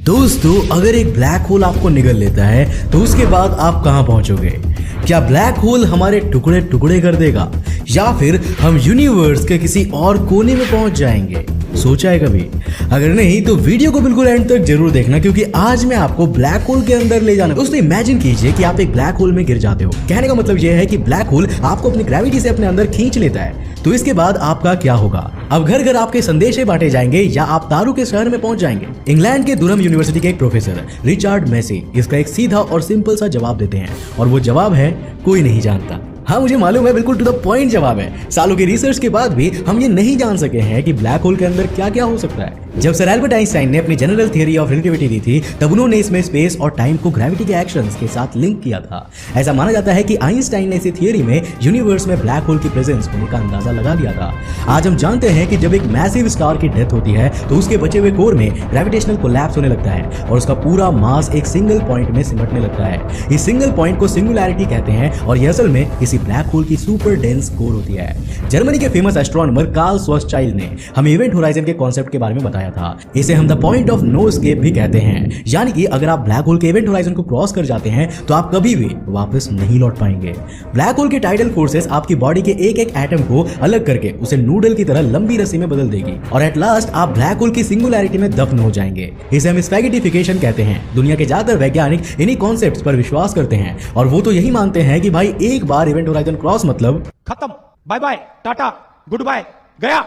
दोस्तों, अगर एक ब्लैक होल आपको निगल लेता है तो उसके बाद आप कहां पहुंचोगे? क्या ब्लैक होल हमारे टुकड़े टुकड़े कर देगा या फिर हम यूनिवर्स के किसी और कोने में पहुंच जाएंगे? सोचा है कभी? अगर नहीं तो वीडियो को बिल्कुल एंड तक जरूर देखना, क्योंकि आज मैं आपको ब्लैक होल के अंदर ले जाना। दोस्तों, इमेजिन कीजिए कि आप एक ब्लैक होल में गिर जाते हो। कहने का मतलब यह है कि ब्लैक होल आपको अपनी ग्रेविटी से अपने अंदर खींच लेता है। तो इसके बाद आपका क्या होगा? अब घर घर आपके संदेशे बांटे जाएंगे या आप तारों के शहर में पहुंच जाएंगे? इंग्लैंड के दुरहम यूनिवर्सिटी के एक प्रोफेसर रिचर्ड मैसी इसका एक सीधा और सिंपल सा जवाब देते हैं, और वो जवाब है कोई नहीं जानता। हाँ, मुझे मालूम है, बिल्कुल टू द पॉइंट जवाब है। सालों की रिसर्च के बाद भी हम ये नहीं जान सके हैं कि ब्लैक होल के अंदर क्या क्या हो सकता है। जब सर एल्बर्ट आइंस्टाइन ने अपनी जनरल थियरी ऑफ रिलेटिविटी दी थी, तब उन्होंने इसमें स्पेस और टाइम को ग्रेविटी के एक्शंस के साथ लिंक किया था। ऐसा माना जाता है कि आइंस्टाइन ने इसी थियरी में यूनिवर्स में ब्लैक होल की प्रेजेंस होने का अंदाजा लगा लिया था। आज हम जानते हैं कि जब एक मैसिव स्टार की डेथ होती है तो उसके बचे हुए कोर में ग्रेविटेशनल कोलैप्स होने लगता है और उसका पूरा मास एक सिंगल पॉइंट में सिमटने लगता है। इस सिंगल पॉइंट को सिंगुलैरिटी कहते हैं और यह असल में किसी ब्लैक होल की सुपर डेंस कोर होती है। जर्मनी के फेमस एस्ट्रोनॉमर कार्ल श्वार्ज़चाइल्ड ने हमें इवेंट होराइजन के कॉन्सेप्ट के बारे में बताया था। इसे हम the point of no escape भी कहते हैं, यानी कि अगर आप ब्लैक होल के इवेंट होराइजन को क्रॉस कर जाते हैं तो आप कभी भी वापस नहीं लौट पाएंगे। ब्लैक होल के टाइडल फोर्सेस आपकी बॉडी के एक एक एटम को अलग करके उसे नूडल की तरह लंबी रस्सी में बदल देगी और एट लास्ट आप ब्लैक होल की सिंगुलैरिटी में दफन हो जाएंगे। इसे हम स्पैगेटिफिकेशन कहते हैं। दुनिया के ज्यादातर वैज्ञानिक इन्हीं कॉन्सेप्ट्स पर विश्वास करते हैं और वो तो यही मानते हैं कि भाई एक बार इवेंट होराइजन क्रॉस मतलब खत्म, bye bye, tata, good bye, गया।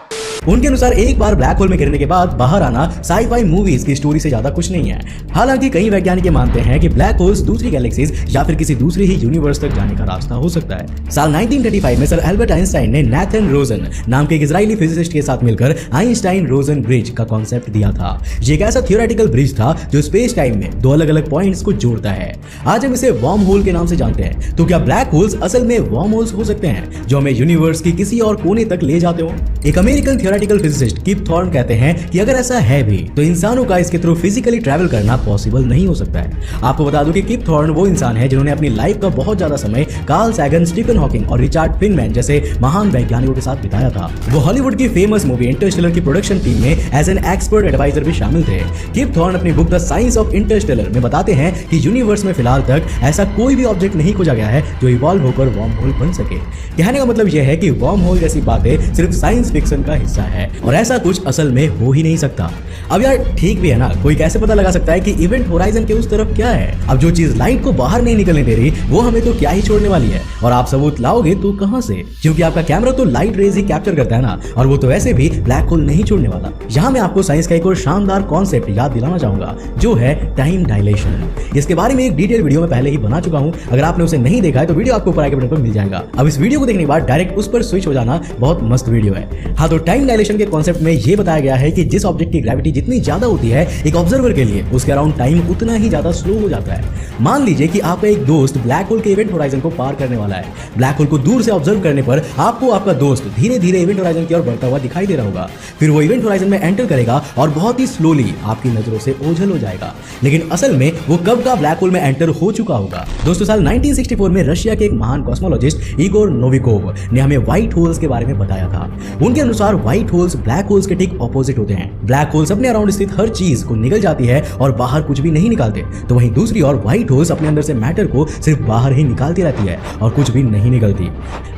उनके अनुसार एक बार ब्लैक होल में गिरने के बाद बाहर आना साई-फाई मूवीज की स्टोरी से ज्यादा कुछ नहीं है। हालांकि कई वैज्ञानिक मानते हैं कि ब्लैक होल्स दूसरी गैलेक्सीज या फिर किसी दूसरी ही यूनिवर्स तक जाने का रास्ता हो सकता है। साल 1935 में सर एल्बर्ट आइंस्टाइन ने नाथन रोजन नाम के एक इजरायली फिजिसिस्ट के साथ मिलकर आइंस्टाइन रोजन ब्रिज का कॉन्सेप्ट दिया था। ये एक ऐसा थियोरेटिकल ब्रिज था जो स्पेस टाइम में दो अलग अलग पॉइंट्स को जोड़ता है। आज हम इसे वर्म होल के नाम से जानते हैं। तो क्या ब्लैक होल्स असल में वर्म होल्स हो सकते हैं जो हमें यूनिवर्स की किसी और कोने तक ले जाते हो? एक अमेरिकन थियोरेटिकल फिजिसिस्ट किप थॉर्न कहते हैं कि अगर ऐसा है भी तो इंसानों का इसके थ्रू फिजिकली ट्रैवल करना पॉसिबल नहीं हो सकता है। आपको बता दूं कि किप थॉर्न वो इंसान है जिन्होंने अपनी लाइफ का बहुत ज्यादा समय कार्ल सैगन, स्टीफन हॉकिंग और रिचर्ड फेनमैन जैसे महान वैज्ञानिकों के साथ बिताया था। वो हॉलीवुड की फेमस मूवी इंटरस्टेलर की प्रोडक्शन टीम में एज एन एक्सपर्ट एडवाइजर भी शामिल थे। किप थॉर्न अपनी book the science of Interstellar में बताते हैं कि यूनिवर्स में फिलहाल तक ऐसा कोई भी ऑब्जेक्ट नहीं खोजा गया है जो इवॉल्व होकर वर्म होल बन सके। कहने का मतलब यह है कि वर्म होल जैसी बातें सिर्फ साइंस फिक्शन का हिस्सा है और ऐसा कुछ असल में हो ही नहीं सकता। अब यार ठीक भी है ना, कोई कैसे पता लगा सकता है कि इवेंट होराइजन के उस तरफ क्या है? अब जो चीज लाइट को बाहर नहीं निकलने दे रही वो हमें तो क्या ही छोड़ने वाली है, और आप सबूत लाओगे तो कहां से? क्योंकि आपका कैमरा तो लाइट रेज ही कैप्चर करता है ना, और वो तो वैसे भी ब्लैक होल नहीं छोड़ने वाला। यहाँ मैं आपको साइंस का एक और शानदार कॉन्सेप्ट याद दिलाना चाहूंगा जो है टाइम डायलेशन। इसके बारे में एक डिटेल वीडियो में पहले ही बना चुका हूँ। अगर आपने उसे नहीं देखा है तो वीडियो आपको ऊपर आई के बटन पर मिल जाएगा। अब इस वीडियो को देखने के बाद डायरेक्ट उस पर स्विच हो जाना, बहुत मस्त वीडियो है। हाँ, तो टाइम डायलेशन के कॉन्सेप्ट में ये बताया गया है कि जिस ऑब्जेक्ट की ग्रेविटी जितनी ज्यादा होती है एक ऑब्जर्वर के लिए उसके अराउंड टाइम उतना ही ज्यादा स्लो हो जाता है। मान लीजिए कि आपका एक दोस्त ब्लैक होल के इवेंट होराइजन को पार करने वाला है। ब्लैक होल को दूर से ऑब्जर्व करने पर आपको आपका दोस्त धीरे धीरे इवेंट होराइजन की ओर बढ़ता हुआ दिखाई दे रहा होगा। फिर वो इवेंट होराइजन में एंटर करेगा और बहुत ही स्लोली आपकी नजरों से ओझल हो जाएगा, लेकिन असल में वो कब का ब्लैक होल में एंटर हो चुका होगा। दोस्तों, साल 1964 में रशिया के एक महान कॉस्मोलॉजिस्ट इगोर नोविकोव ने हमें व्हाइट होल्स के बारे में बताया था। उनके अनुसार व्हाइट होल्स ब्लैक होल्स के ठीक ऑपोजिट होते हैं। ब्लैक होल्स अपने अराउंड स्थित हर चीज को निगल जाती है और बाहर कुछ भी नहीं निकालते, तो वहीं दूसरी ओर व्हाइट होल्स अपने अंदर से मैटर को सिर्फ बाहर ही निकालती रहती है और कुछ भी नहीं निकलती।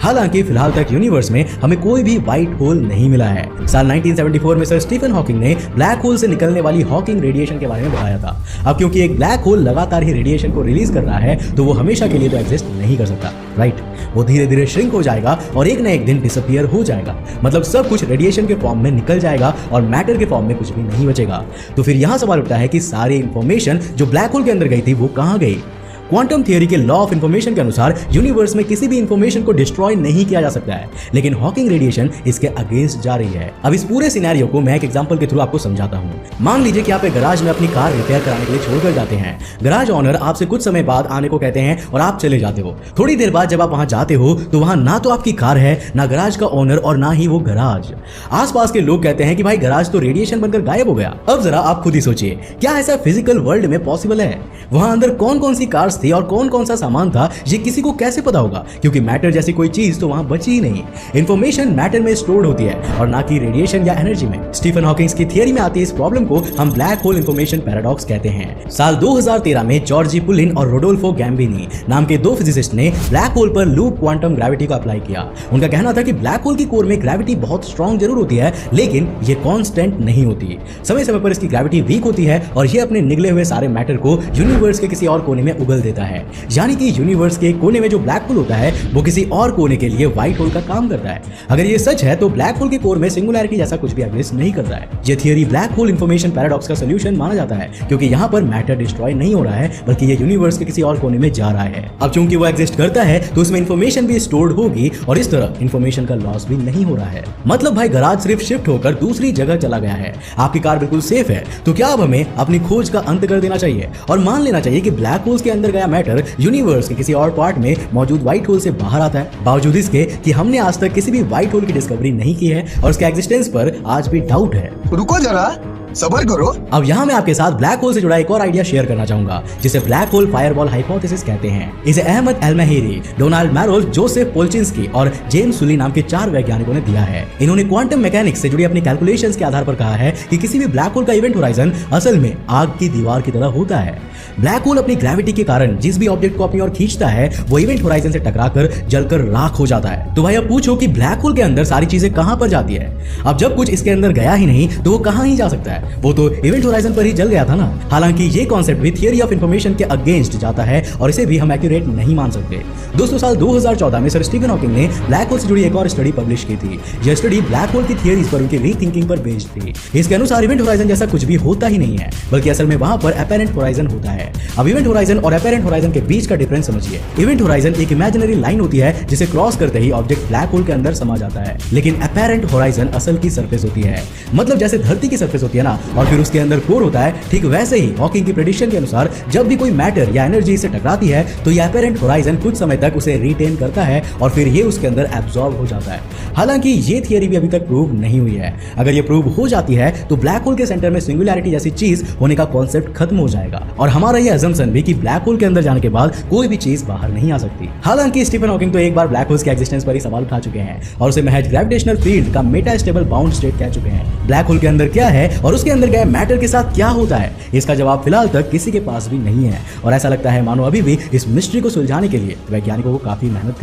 हालांकि फिलहाल तक यूनिवर्स में हमें कोई भी व्हाइट होल नहीं मिला है। साल 1974 में सर स्टीफन हॉकिंग ने ब्लैक होल से निकलने वाली हॉकिंग रेडिएशन के बारे में बताया था। अब क्योंकि एक ब्लैक होल लगातार ही रेडिएशन को रिलीज कर रहा है तो वो हमेशा के लिए तो एग्जिस्ट नहीं कर सकता, राइट? वो धीरे धीरे श्रिंक हो जाएगा और एक ना एक दिन डिसअपीयर हो जाएगा। मतलब सब कुछ रेडिएशन के फॉर्म में निकल जाएगा और मैटर के फॉर्म में कुछ भी नहीं बचेगा। तो फिर यहां सवाल उठता है कि सारी इंफॉर्मेशन जो ब्लैक होल के अंदर गई थी वो कहां गई? क्वांटम थियरी के लॉ ऑफ इंफॉर्मेशन के अनुसार यूनिवर्स में किसी भी इंफॉर्मेशन को डिस्ट्रॉय नहीं किया जा सकता है, लेकिन हॉकिंग रेडिएशन इसके अगेंस्ट जा रही है। अब इस पूरे सिनेरियो को मैं एक एग्जांपल के थ्रू आपको समझाता हूं। मान लीजिए कि आप एक गराज में अपनी कार रिपेयर कराने के लिए छोड़कर जाते हैं। गराज ऑनर आपसे कुछ समय बाद आने को कहते हैं और आप चले जाते हो। थोड़ी देर बाद जब आप वहां जाते हो तो वहां ना तो आपकी कार है, ना गराज का ऑनर और ना ही वो गराज। आसपास के लोग कहते हैं कि भाई गराज तो रेडिएशन बनकर गायब हो गया। अब जरा आप खुद ही सोचिए, क्या ऐसा फिजिकल वर्ल्ड में पॉसिबल है? वहां अंदर कौन कौन सी कार्स थी और कौन कौन सा सामान था ये किसी को कैसे पता होगा, क्योंकि मैटर जैसी कोई चीज तो वहां बची ही नहीं। इन्फॉर्मेशन मैटर में स्टोर्ड होती है और ना कि रेडिएशन या एनर्जी में। स्टीफन हॉकिंग्स की थियरी में आती है इस प्रॉब्लम को हम ब्लैक होल इन्फॉर्मेशन पैराडॉक्स कहते हैं। साल 2013 में जॉर्जी पुलिन और रोडोल्फो गैम्बिनी नाम के दो फिजिसिस्ट ने ब्लैक होल पर लूप क्वांटम ग्रेविटी को अप्लाई किया। उनका कहना था कि ब्लैक होल की कोर में ग्रेविटी बहुत स्ट्रांग जरूर होती है, लेकिन ये कांस्टेंट नहीं होती। समय समय पर इसकी ग्रेविटी वीक होती है और ये अपने निगले हुए सारे मैटर को यूनिवर्स के किसी और कोने में उगल देता है। यानी कि यूनिवर्स के कोने में जो ब्लैक होल होता है वो किसी और कोने के लिए व्हाइट होल का काम करता है। अगर ये सच है तो ब्लैक होल के कोर में सिंगुलैरिटी जैसा कुछ भी एग्जिस्ट नहीं करता है। ये theory black hole information paradox का सॉल्यूशन माना जाता है, क्योंकि यहाँ पर मैटर डिस्ट्रॉय नहीं हो रहा है बल्कि ये यूनिवर्स के किसी और कोने में जा रहा है। अब चूंकि वो एग्जिस्ट करता है तो उसमें इंफॉर्मेशन भी स्टोर्ड होगी और इस तरह इंफॉर्मेशन का लॉस भी नहीं हो रहा है। मतलब भाई गराज सिर्फ शिफ्ट होकर दूसरी जगह चला गया है, आपकी कार बिल्कुल सेफ है। तो क्या अब हमें अपनी खोज का अंत कर देना चाहिए और मान लेना चाहिए कि ब्लैक होल्स के अंदर गया मैटर यूनिवर्स के किसी और पार्ट में मौजूद व्हाइट होल से बाहर आता है, बावजूद इसके कि हमने आज तक किसी भी व्हाइट होल की डिस्कवरी नहीं की है और उसके एग्जिस्टेंस पर आज भी डाउट है। रुको जरा, सबर करो। अब यहाँ मैं आपके साथ ब्लैक होल से जुड़ा एक और आइडिया शेयर करना चाहूंगा, जिसे ब्लैक होल फायरबॉल हाइपोथेसिस कहते हैं। इसे अहमद एल-महिरी, डोनाल्ड मैरोज, जोसेफ पोल्चिंस्की और जेम्स सुली नाम के 4 वैज्ञानिकों ने दिया है। इन्होंने क्वांटम मैकेनिक्स से जुड़ी अपनी कैलकुलेशंस के आधार पर कहा है कि किसी भी ब्लैक होल का इवेंट होराइजन असल में आग की दीवार की तरह होता है। ब्लैक होल अपनी ग्रेविटी के कारण जिस भी ऑब्जेक्ट को अपनी ओर खींचता है वो इवेंट होराइजन से टकराकर जलकर राख हो जाता है। तो भाई अब पूछो कि ब्लैक होल के अंदर सारी चीजें कहां पर जाती है? अब जब कुछ इसके अंदर गया ही नहीं तो वो कहां ही जा सकता है? वो तो इवेंट होराइजन पर ही जल गया था ना। हालांकि ये कॉन्सेप्ट भी थियरी ऑफ इंफॉर्मेशन के अगेंस्ट जाता है और इसे भी हम एक्यूरेट नहीं मान सकते। दोस्तों साल 2014 में सर स्टीफन हॉकिंग ने ब्लैक होल से जुड़ी एक और स्टडी पब्लिश की थी। यह स्टडी ब्लैक होल की थियरीज पर उनकी रीथिंकिंग पर बेस्ड थी। इसके अनुसार इवेंट होराइजन जैसा कुछ भी होता ही नहीं है, बल्कि असल में वहां पर अपैरेंट होराइजन होता है। अब इवेंट होराइजन और अपैरेंट होराइजन के बीच का डिफरेंस समझिए। इवेंट होराइजन एक इमेजिनरी लाइन होती है जिसे क्रॉस करते ही ऑब्जेक्ट ब्लैक होल के अंदर समा जाता है, लेकिन अपैरेंट होराइजन असल की सरफेस होती है। मतलब जैसे धरती की सरफेस होती है ना और फिर उसके अंदर कोर होता है, ठीक वैसे ही हॉकिंग की प्रेडिक्शन के अनुसार जब भी कोई मैटर या एनर्जी से टकराती है तो यह अपैरेंट होराइजन कुछ समय तक उसे रिटेन करता है और फिर ये उसके अंदर एब्जॉर्ब हो जाता है। हालांकि ये थियरी भी अभी तक प्रूव नहीं हुई है। अगर ये प्रूव हो जाती है तो ब्लैक होल के सेंटर में सिंगुलैरिटी जैसी चीज होने का कॉन्सेप्ट खत्म हो जाएगा और हमारा ये अजम्पशन भी कि ब्लैक होल के अंदर जाने के बाद कोई भी चीज बाहर नहीं आ सकती। हालांकि स्टीफन हॉकिंग तो एक बार ब्लैक होल्स के एग्जिस्टेंस पर ही सवाल उठा चुके हैं और उसे महज ग्रेविटेशनल फील्ड का मेटा स्टेबल बाउंड स्टेट कह चुके हैं। ब्लैक होल के अंदर क्या है और उसके अंदर गए मैटर के साथ क्या होता है, इसका जवाब फिलहाल तक किसी के पास भी नहीं है और ऐसा लगता है मानो अभी भी इस मिस्ट्री को सुलझाने के लिए वैज्ञानिकों को काफी मेहनत कर